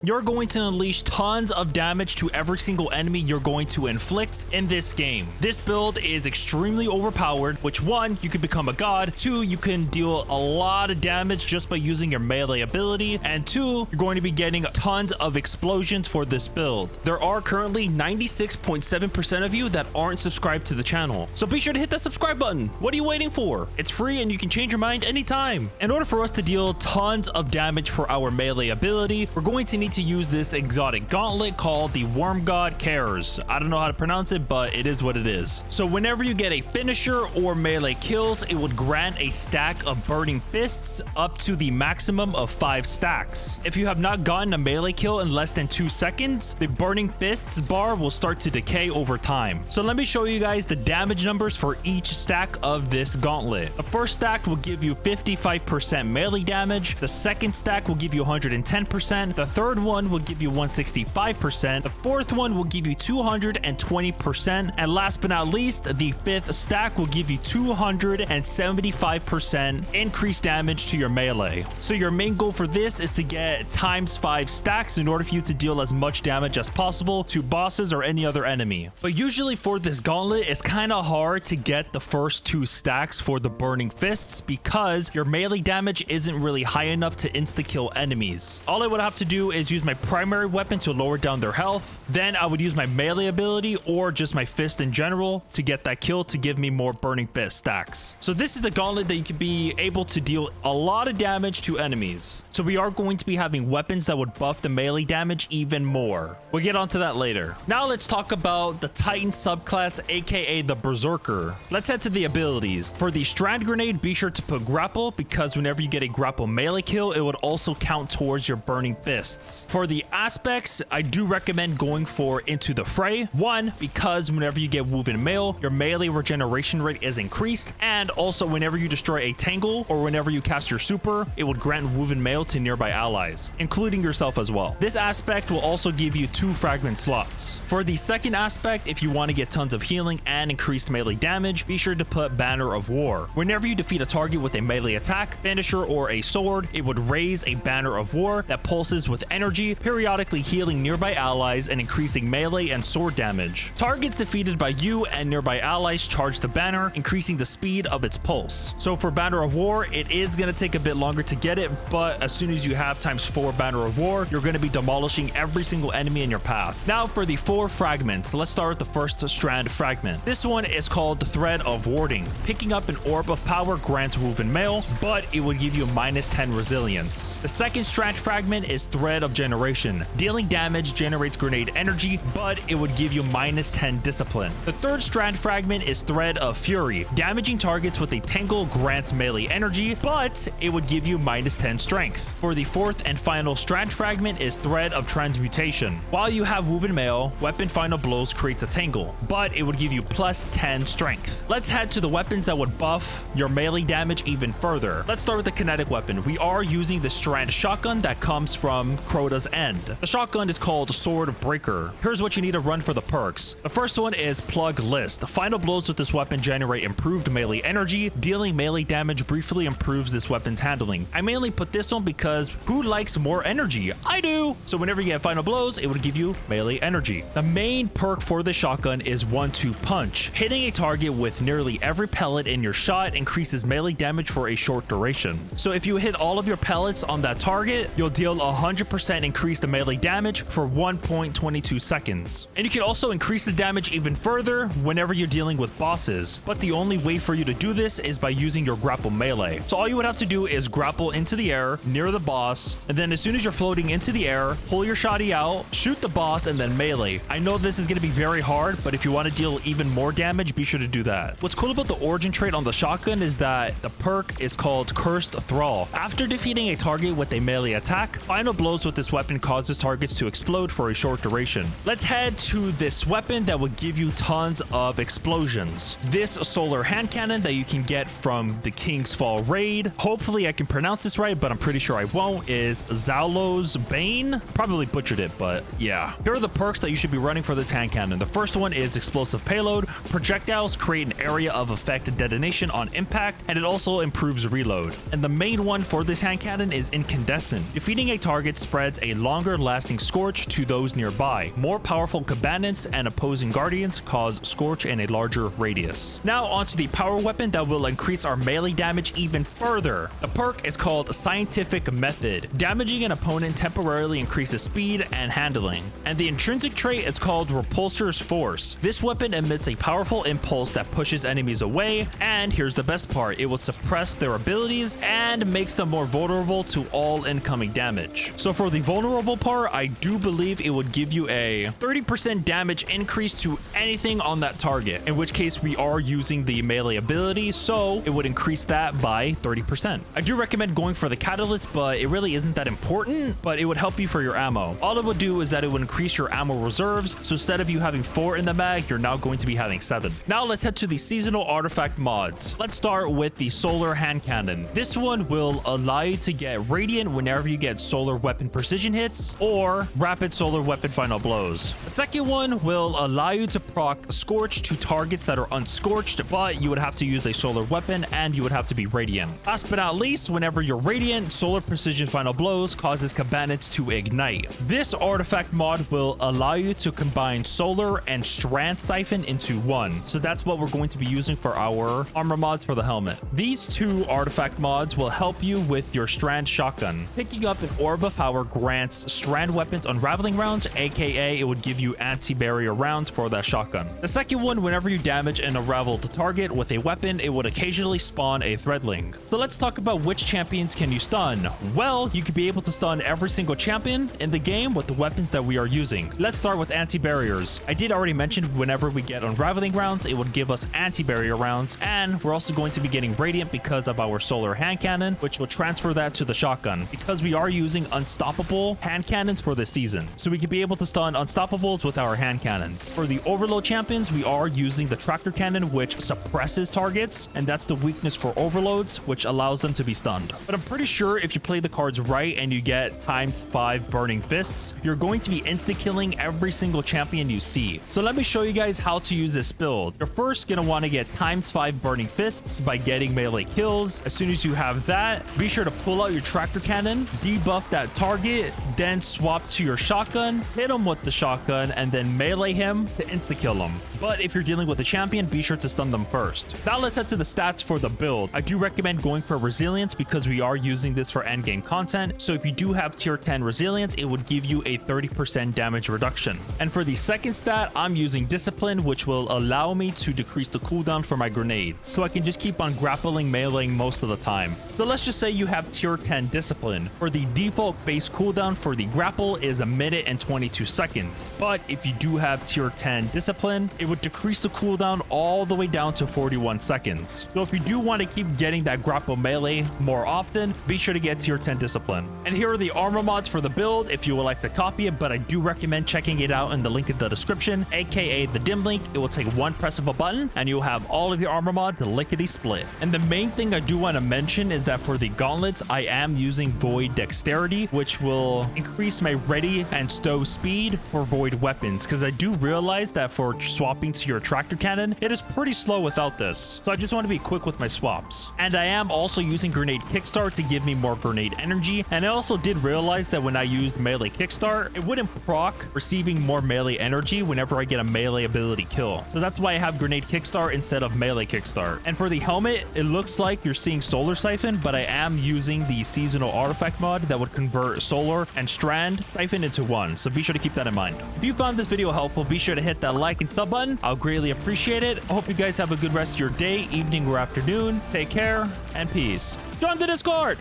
You're going to unleash tons of damage to every single enemy you're going to inflict in this game. This build is extremely overpowered, which one, you can become a god, two, you can deal a lot of damage just by using your melee ability, and two, you're going to be getting tons of explosions for this build. There are currently 96.7% of you that aren't subscribed to the channel, so be sure to hit that subscribe button. What are you waiting for? It's free and you can change your mind anytime. In order for us to deal tons of damage for our melee ability, we're going to need to use this exotic gauntlet called the Wormgod Cares. I don't know how to pronounce it, but it is what it is. So whenever you get a finisher or melee kills, it would grant a stack of burning fists up to the maximum of 5 stacks. If you have not gotten a melee kill in less than 2 seconds, the burning fists bar will start to decay over time. So let me show you guys the damage numbers for each stack of this gauntlet. The first stack will give you 55% melee damage. The second stack will give you 110%. The third one will give you 165%. The fourth one will give you 220%. And last but not least, the fifth stack will give you 275% increased damage to your melee. So your main goal for this is to get times 5 stacks in order for you to deal as much damage as possible to bosses or any other enemy. But usually for this gauntlet, it's kind of hard to get the first 2 stacks for the burning fists because your melee damage isn't really high enough to insta-kill enemies. All I would have to do is use my primary weapon to lower down their health. Then I would use my melee ability or just my fist in general to get that kill to give me more burning fist stacks. So this is the gauntlet that you can be able to deal a lot of damage to enemies. So we are going to be having weapons that would buff the melee damage even more. We'll get onto that later. Now let's talk about the Titan subclass, aka the Berserker. Let's head to the abilities. For the Strand grenade, be sure to put grapple because whenever you get a grapple melee kill, it would also count towards your burning fists. For the aspects, I do recommend going for Into the Fray. One, because whenever you get woven mail, your melee regeneration rate is increased, and also whenever you destroy a tangle or whenever you cast your super, it would grant woven mail to nearby allies, including yourself as well. This aspect will also give you 2 fragment slots. For the second aspect, if you want to get tons of healing and increased melee damage, be sure to put Banner of War. Whenever you defeat a target with a melee attack, finisher, or a sword, it would raise a Banner of War that pulses with energy, periodically healing nearby allies and increasing melee and sword damage. Targets defeated by you and nearby allies charge the banner, increasing the speed of its pulse. So for Banner of War, it is going to take a bit longer to get it, but as soon as you have times 4 Banner of War, you're going to be demolishing every single enemy in your path. Now for the 4 fragments, let's start with the first Strand fragment. This one is called the Thread of Warding. Picking up an orb of power grants woven mail, but it would give you -10 resilience. The second Strand fragment is Thread of Generation. Dealing damage generates grenade energy, but it would give you -10 discipline. The third Strand fragment is Thread of Fury. Damaging targets with a tangle grants melee energy, but it would give you -10 strength. For the fourth and final Strand fragment is Thread of Transmutation. While you have woven mail, weapon final blows creates a tangle, but it would give you +10 strength. Let's head to the weapons that would buff your melee damage even further. Let's start with the kinetic weapon. We are using the Strand shotgun that comes from Crota's End. The shotgun is called Swordbreaker. Here's what you need to run for the perks. The first one is Plug List. Final blows with this weapon generate improved melee energy. Dealing melee damage briefly improves this weapon's handling. I mainly put this one because who likes more energy? I do! So whenever you get final blows, it would give you melee energy. The main perk for the shotgun is 1-2 Punch. Hitting a target with nearly every pellet in your shot increases melee damage for a short duration. So if you hit all of your pellets on that target, you'll deal 100% increased melee damage for 1.22 seconds. And you can also increase the damage even further whenever you're dealing with bosses. But the only way for you to do this is by using your grapple melee. So all you would have to do is grapple into the air near the boss, and then as soon as you're floating into the air, pull your shotty out, shoot the boss, and then melee. I know this is going to be very hard, but if you want to deal even more damage, be sure to do that. What's cool about the origin trait on the shotgun is that the perk is called Cursed Thrall. After defeating a target with a melee attack, final blows with this weapon causes targets to explode for a short duration. Let's head to this weapon that will give you tons of explosions. This solar hand cannon that you can get from the King's Fall raid, hopefully I can pronounce this right, but I'm pretty sure I won't, is Zaoulis Bane. Probably butchered it, but yeah. Here are the perks that you should be running for this hand cannon. The first one is Explosive Payload. Projectiles create an area of effect detonation on impact, and it also improves reload. And the main one for this hand cannon is Incandescent. Defeating a target spreads spreads a longer lasting scorch to those nearby. More powerful combatants and opposing guardians cause scorch in a larger radius. Now onto the power weapon that will increase our melee damage even further. The perk is called Scientific Method. Damaging an opponent temporarily increases speed and handling. And the intrinsic trait is called Repulsor's Force. This weapon emits a powerful impulse that pushes enemies away, and here's the best part, it will suppress their abilities and makes them more vulnerable to all incoming damage. So for the vulnerable part, I do believe it would give you a 30% damage increase to anything on that target, in which case we are using the melee ability, so it would increase that by 30%. I do recommend going for the catalyst, but it really isn't that important, but it would help you for your ammo. All it would do is that it would increase your ammo reserves, so instead of you having 4 in the mag, you're now going to be having 7. Now let's head to the seasonal artifact mods. Let's start with the solar hand cannon. This one will allow you to get radiant whenever you get solar weapon precision hits or rapid solar weapon final blows. The second one will allow you to proc scorch to targets that are unscorched, but you would have to use a solar weapon and you would have to be radiant. Last but not least, whenever you're radiant, solar precision final blows causes combatants to ignite. This artifact mod will allow you to combine solar and strand siphon into one. So that's what we're going to be using for our armor mods for the helmet. These two artifact mods will help you with your strand shotgun. Picking up an orb of power grants strand weapons unraveling rounds, aka it would give you anti-barrier rounds for that shotgun. The second one, whenever you damage an unraveled target with a weapon, it would occasionally spawn a threadling. So let's talk about which champions can you stun. Well, you could be able to stun every single champion in the game with the weapons that we are using. Let's start with anti-barriers. I did already mention whenever we get unraveling rounds, it would give us anti-barrier rounds, and we're also going to be getting radiant because of our solar hand cannon, which will transfer that to the shotgun because we are using unstoppable hand cannons for this season. So we could be able to stun unstoppables with our hand cannons. For the overload champions, we are using the tractor cannon, which suppresses targets, and that's the weakness for overloads, which allows them to be stunned. But I'm pretty sure if you play the cards right and you get ×5 burning fists, you're going to be insta killing every single champion you see. So let me show you guys how to use this build. You're first going to want to get ×5 burning fists by getting melee kills. As soon as you have that, be sure to pull out your tractor cannon, debuff that target, then swap to your shotgun, hit him with the shotgun, and then melee him to insta kill him. But if you're dealing with a champion, be sure to stun them first. Now let's head to the stats for the build. I do recommend going for resilience because we are using this for endgame content. So if you do have tier 10 resilience, it would give you a 30% damage reduction. And for the second stat, I'm using discipline, which will allow me to decrease the cooldown for my grenades, so I can just keep on grappling meleeing most of the time. So let's just say you have tier 10 discipline. For the default base cooldown for the grapple is 1 minute and 22 seconds. But if you do have tier 10 discipline, it would decrease the cooldown all the way down to 41 seconds. So if you do want to keep getting that grapple melee more often, be sure to get tier 10 discipline. And here are the armor mods for the build if you would like to copy it, but I do recommend checking it out in the link in the description, aka the dim link. It will take one press of a button and you'll have all of your armor mods lickety split. And the main thing I do want to mention is that for the gauntlets, I am using void dexterity, which will increase my ready and stow speed for void weapons, because I do realize that for swapping to your tractor cannon, it is pretty slow without this. So I just want to be quick with my swaps. And I am also using grenade kickstart to give me more grenade energy. And I also did realize that when I used melee kickstart, it wouldn't proc receiving more melee energy whenever I get a melee ability kill. So that's why I have grenade kickstart instead of melee kickstart. And for the helmet, it looks like you're seeing solar siphon, but I am using the seasonal artifact mod that would convert solar and strand siphon into one. So be sure to keep that in mind. If you found this video helpful, be sure to hit that like and sub button. I'll greatly appreciate it. I hope you guys have a good rest of your day, evening, or afternoon. Take care and peace. Join the Discord!